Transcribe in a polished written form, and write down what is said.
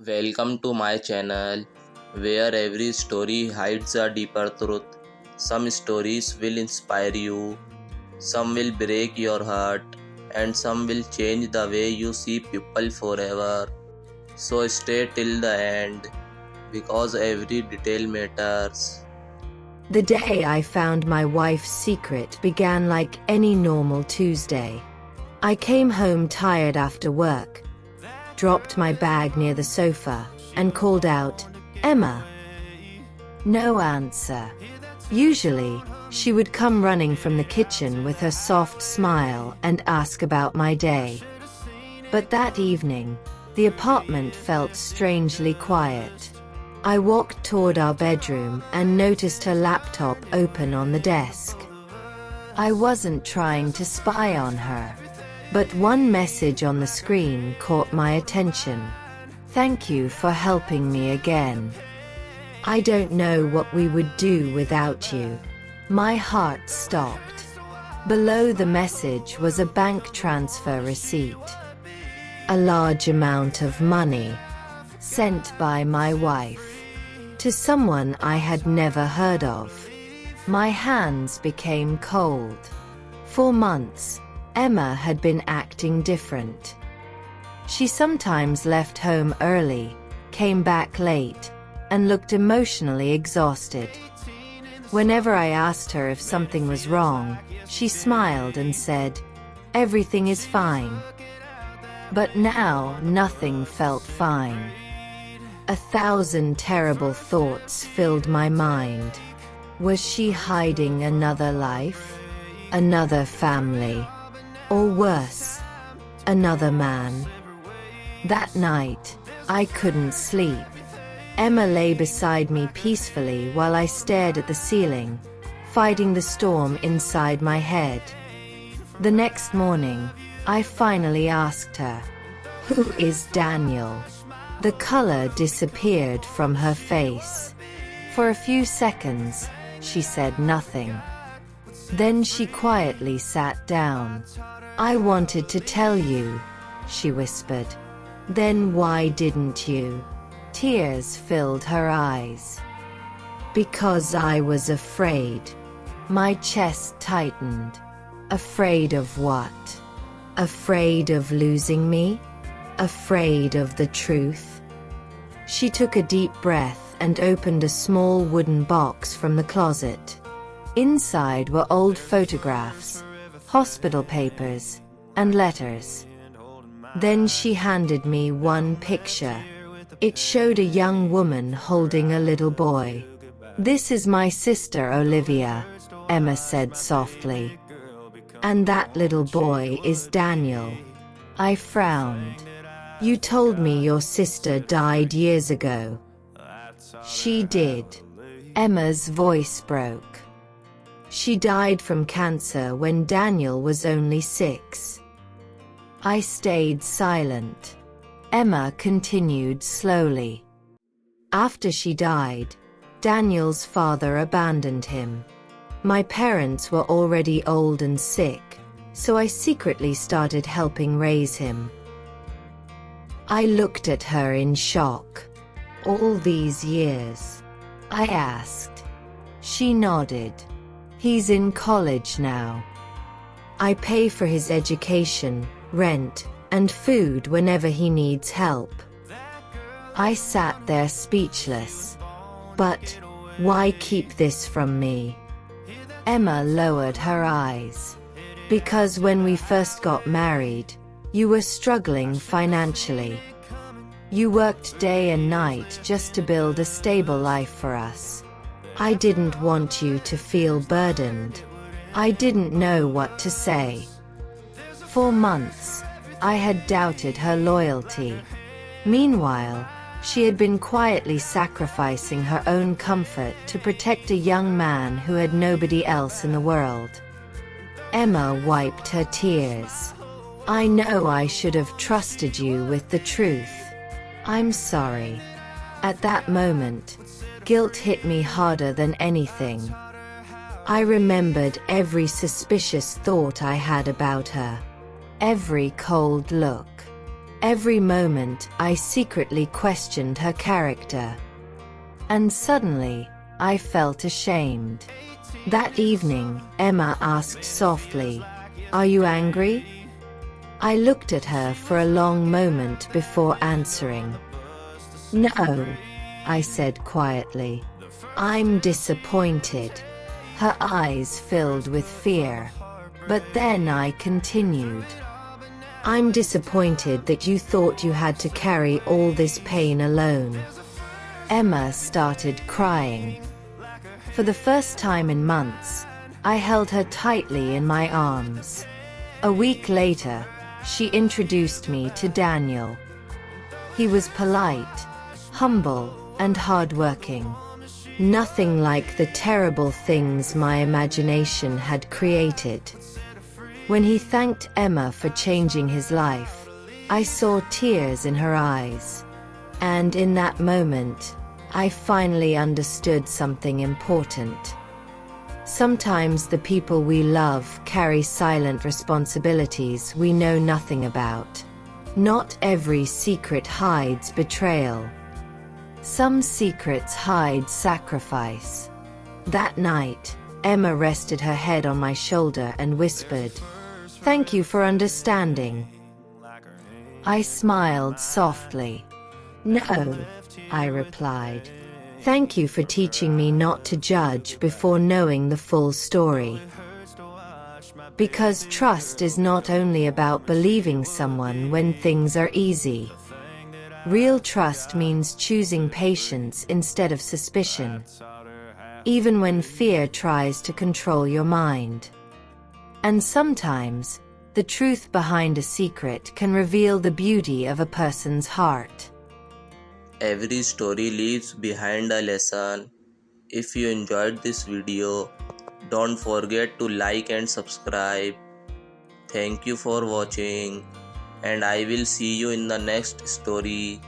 Welcome to my channel where every story hides a deeper truth. Some stories will inspire you, some will break your heart, and some will change the way you see people forever. So stay till the end because every detail matters. The day I found my wife's secret began like any normal Tuesday. I came home tired after work, dropped my bag near the sofa, and called out, "Emma." No answer. Usually, she would come running from the kitchen with her soft smile and ask about my day. But that evening, the apartment felt strangely quiet. I walked toward our bedroom and noticed her laptop open on the desk. I wasn't trying to spy on her, but one message on the screen caught my attention. "Thank you for helping me again. I don't know what we would do without you." My heart stopped. Below the message was a bank transfer receipt. A large amount of money, sent by my wife, to someone I had never heard of. My hands became cold. For months, Emma had been acting different. She sometimes left home early, came back late, and looked emotionally exhausted. Whenever I asked her if something was wrong, she smiled and said, "Everything is fine." But now nothing felt fine. 1,000 terrible thoughts filled my mind. Was she hiding another life? Another family? Or worse, another man? That night, I couldn't sleep. Emma lay beside me peacefully while I stared at the ceiling, fighting the storm inside my head. The next morning, I finally asked her, "Who is Daniel?" The color disappeared from her face. For a few seconds, she said nothing. Then she quietly sat down. "I wanted to tell you," she whispered. "Then why didn't you?" Tears filled her eyes. "Because I was afraid." My chest tightened. Afraid of what? Afraid of losing me? Afraid of the truth? She took a deep breath and opened a small wooden box from the closet. Inside were old photographs, hospital papers, and letters. Then she handed me one picture. It showed a young woman holding a little boy. "This is my sister Olivia," Emma said softly. "And that little boy is Daniel." I frowned. "You told me your sister died years ago." "She did." Emma's voice broke. "She died from cancer when Daniel was only 6. I stayed silent. Emma continued slowly. "After she died, Daniel's father abandoned him. My parents were already old and sick, so I secretly started helping raise him." I looked at her in shock. "All these years?" I asked. She nodded. "He's in college now. I pay for his education, rent, and food whenever he needs help." I sat there speechless. "But why keep this from me?" Emma lowered her eyes. "Because when we first got married, you were struggling financially. You worked day and night just to build a stable life for us. I didn't want you to feel burdened." I didn't know what to say. For months, I had doubted her loyalty. Meanwhile, she had been quietly sacrificing her own comfort to protect a young man who had nobody else in the world. Emma wiped her tears. "I know I should have trusted you with the truth. I'm sorry." At that moment, guilt hit me harder than anything. I remembered every suspicious thought I had about her. Every cold look. Every moment, I secretly questioned her character. And suddenly, I felt ashamed. That evening, Emma asked softly, "Are you angry?" I looked at her for a long moment before answering. "No," I said quietly. "I'm disappointed." Her eyes filled with fear. But then I continued. "I'm disappointed that you thought you had to carry all this pain alone." Emma started crying. For the first time in months, I held her tightly in my arms. A week later, she introduced me to Daniel. He was polite, humble, and hardworking. Nothing like the terrible things my imagination had created. When he thanked Emma for changing his life, I saw tears in her eyes. And in that moment, I finally understood something important. Sometimes the people we love carry silent responsibilities we know nothing about. Not every secret hides betrayal. Some secrets hide sacrifice. That night, Emma rested her head on my shoulder and whispered, "Thank you for understanding." I smiled softly. "No," I replied. "Thank you for teaching me not to judge before knowing the full story." Because trust is not only about believing someone when things are easy. Real trust means choosing patience instead of suspicion, even when fear tries to control your mind. And sometimes, the truth behind a secret can reveal the beauty of a person's heart. Every story leaves behind a lesson. If you enjoyed this video, don't forget to like and subscribe. Thank you for watching, and I will see you in the next story.